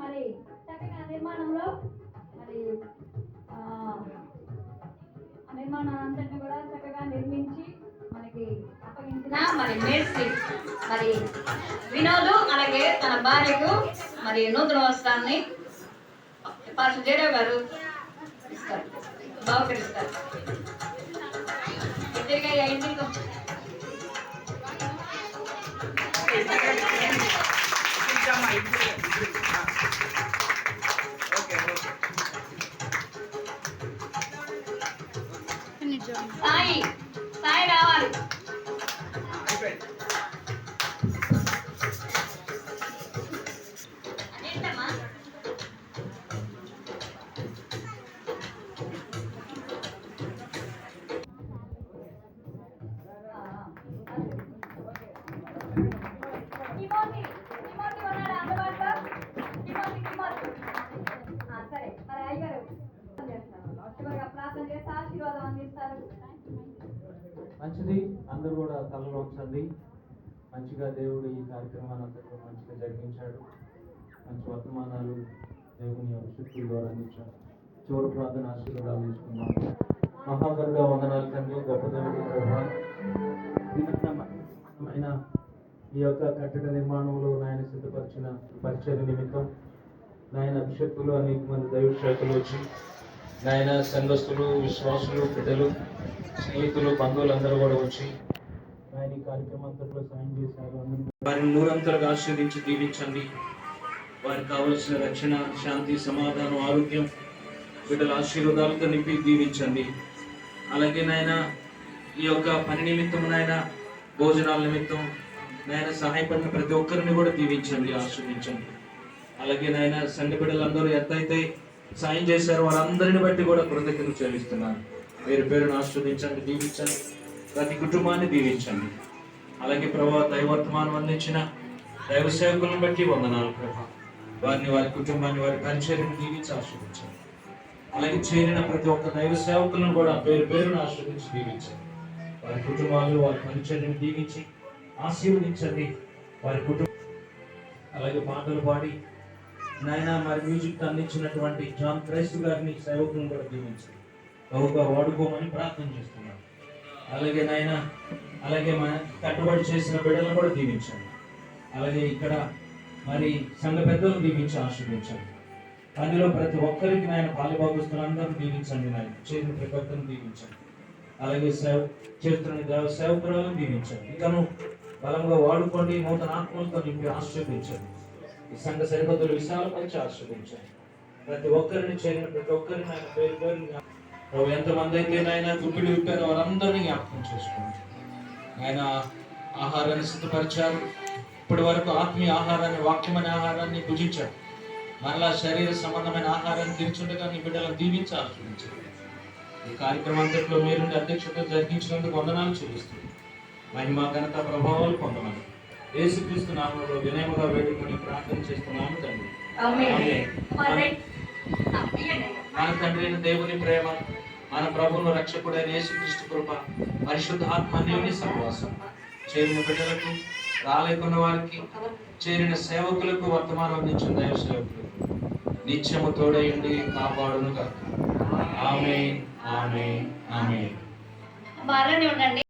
మరి చక్కగా నిర్మాణంలో మరి నిర్మాణం అంతటిని కూడా చక్కగా నిర్మించి మనకి అప్పగించిన మరి మేస్త్రి మరి వినోద్ అలాగే తన భార్యకు మరి నూతన వస్త్రాన్ని పాస్టర్ జయరావు గారు ఇస్తారు, బహుకరిస్తారు. ఇద్దరిగా అయింది సాయి సాయి రావాలి. ఏంటమ్మా సరే మరి అయ్యారు ప్రార్థన చేస్తే ఆశీర్వాదం అందిస్తారు. మంచిది, అందరూ కూడా తలలో ఉంచండి. మంచిగా దేవుడు ఈ కార్యక్రమాన్ని అందరూ మంచిగా జరిగించాడు. మంచి వర్తమానాలు దేవుని శక్తుల ద్వారా అందించాడు. చివరి ప్రార్థన ఆశీర్వాదాలు తీసుకున్నాం. మహాకరుగా వందనాలు తండ్రి, గొప్ప దేవుడి ప్రభావమైన ఈ యొక్క కట్టడ నిర్మాణంలో నాయన సిద్ధపరిచిన పరిచయ నిమిత్తం నాయన అభిషక్తులు అనేక మంది దైవశాఖలు వచ్చి నాయన సంఘస్థులు, విశ్వాసులు, బిడ్డలు, స్నేహితులు, బంధువులు అందరూ కూడా వచ్చి ఆయన ఈ కార్యక్రమం అంతట్లో సాయం చేశారు. వారిని నూరంతలుగా ఆశీర్వదించి దీవించండి. వారికి కావలసిన రక్షణ, శాంతి, సమాధానం, ఆరోగ్యం, బిడ్డల ఆశీర్వాదాలతో నింపి దీవించండి. అలాగే నాయన ఈ యొక్క పని నిమిత్తం నాయన భోజనాల నిమిత్తం నాయన సహాయపడిన ప్రతి ఒక్కరిని కూడా దీవించండి, ఆశీర్వదించండి. అలాగే నాయన సంఘ బిడ్డలందరూ ఎంతైతే సాయం చేశారో వారందరిని బట్టి కూడా కృతజ్ఞతలు చెల్లిస్తున్నాను. పేరు పేరును ఆశీర్వదించండి, దీవించండి. ప్రతి కుటుంబాన్ని దీవించండి. అలాగే ప్రభావ దైవర్తమానం అందించిన దైవ సేవకులను బట్టి వందనాలు ప్రభా. వారిని, వారి కుటుంబాన్ని, వారి పరిచర్యను దీవించి ఆశీర్వదించండి. అలాగే చేరిన ప్రతి ఒక్క దైవ సేవకులను కూడా పేరు పేరును ఆశీర్వదించి దీవించండి. వారి కుటుంబాలు, వారి పరిచర్యను దీవించి ఆశీర్వదించండి. వారి కుటుంబం అలాగే పాటలు పాడి నాయన మరి మ్యూజిక్ అందించినటువంటి జాన్ క్రైస్ట్ గారిని సేవకులను కూడా దీవించండి. బహుగా వాడుకోమని ప్రార్థన చేస్తున్నాను. అలాగే నాయన అలాగే కట్టుబడి చేసిన బిడ్డలను కూడా దీవించండి. అలాగే ఇక్కడ మరి సంఘ పెద్దలను దీవించి ఆశీర్వదించండి. అందులో ప్రతి ఒక్కరికి నాయన పాలుభాగస్తులందరూ దీవించండి. నాయన చేసిన ప్రతి ఒక్కరిని దీవించండి. అలాగే చేస్తున్న దేవ సేవకులను దీవించండి. ఇకను బలంగా వాడుకోండి. నూతన ఆత్మలతో నింపి ఆశీర్వదించండి. ఈ సంఘ సరిహద్దులు విశాలపరిచి ఆశీర్వదించండి. ప్రతి ఒక్కరిని చేరిన ప్రతి ఒక్కరిని ఆయన పేరు పేరు ఎంతమంది అయితే నాయన గుప్పిడి విప్పారో వారందరినీ జ్ఞాపకం చేసుకోండి. ఆయన ఆహారాన్ని సిద్ధపరిచారు. ఇప్పటి వరకు ఆత్మీయ ఆహారాన్ని, వాక్యమైన ఆహారాన్ని భుజించారు. మరలా శరీర సంబంధమైన ఆహారాన్ని తీర్చుండగా నీ బిడ్డలను దీవించి ఆశీర్వదించారు. ఈ కార్యక్రమం అంతట్లో మీరు అధ్యక్షత జరిగించినందుకు వందనాలు చెల్లిస్తుంది. మహిమ, ఘనత, ప్రభావాలు పొందమని యేసుక్రీస్తు నామములో వినయముగా వేడుకొని ప్రార్థన చేస్తున్నాము తండ్రి. మన తండ్రి అయిన దేవుని ప్రేమ, మన ప్రభువును రక్షకుడైన యేసుక్రీస్తు కృప, పరిశుద్ధ ఆత్మ అన్యోన్య సహవాసం చేరిన బిడ్డలకు, రాలేకున్న వారికి, చేరిన సేవకులకు, వర్తమానం అందించిన దైవ సేవకులకు నిత్యము తోడయుండి కాపాడును గాక. ఆమేన్, ఆమేన్, ఆమేన్. బాగానే ఉండండి.